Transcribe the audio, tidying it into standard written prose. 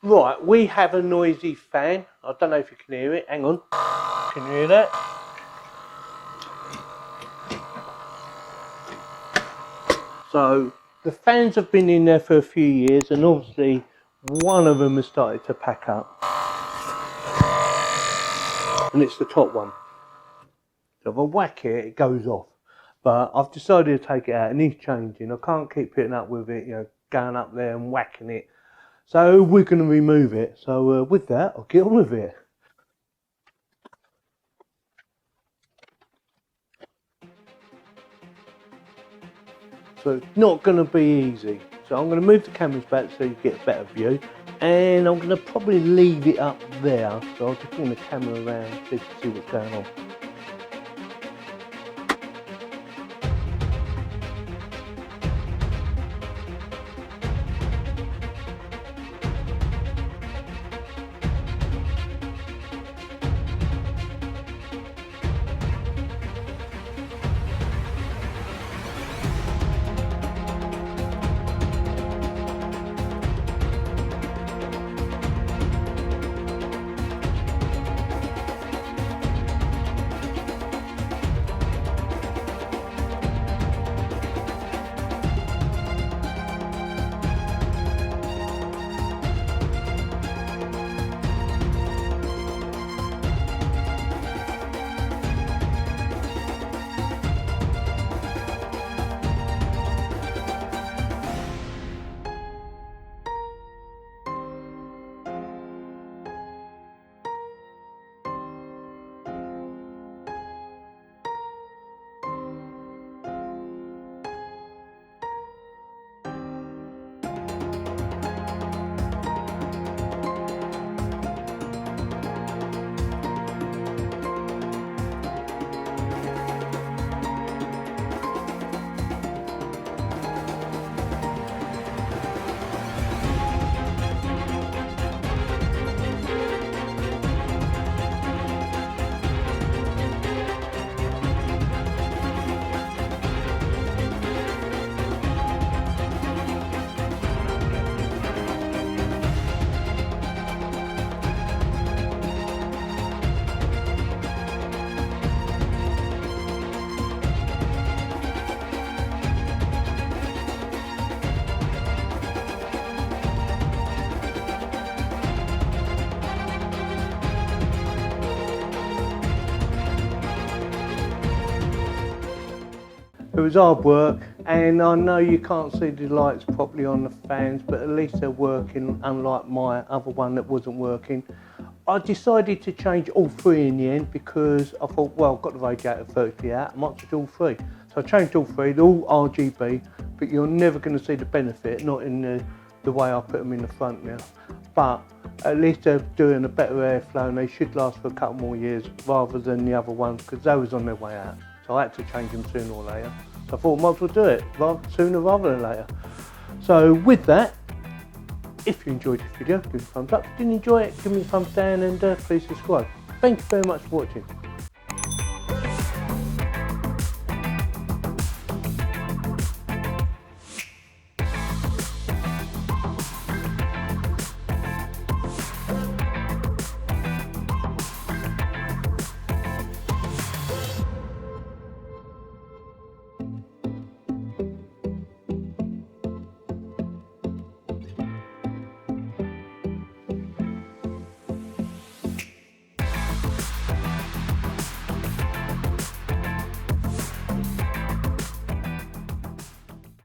Right, we have a noisy fan. I don't know if you can hear it. Hang on. Can you hear that? So the fans have been in there for a few years, and obviously one of them has started to pack up, and it's the top one. So if I whack it, it goes off. But I've decided to take it out, and it's changing. I can't keep putting up with it, going up there and whacking it. So we're going to remove it. So with that, I'll get on with it. So it's not going to be easy. So I'm going to move the cameras back so you get a better view. And I'm going to probably leave it up there. So I'll just bring the camera around so you can see what's going on. It was hard work, and I know you can't see the lights properly on the fans, but at least they're working, unlike my other one that wasn't working. I decided to change all three in the end because I thought, well, I've got the radiator virtually out, I might as well do all three. So I changed all three, they're all RGB, but you're never going to see the benefit, not in the way I put them in the front now. But at least they're doing a better airflow, and they should last for a couple more years rather than the other ones, because they was on their way out. So I had to change them sooner or later. So I thought I might as well do it sooner rather than later. So with that, if you enjoyed this video, give me a thumbs up. If you didn't enjoy it, give me a thumbs down, and please subscribe. Thank you very much for watching.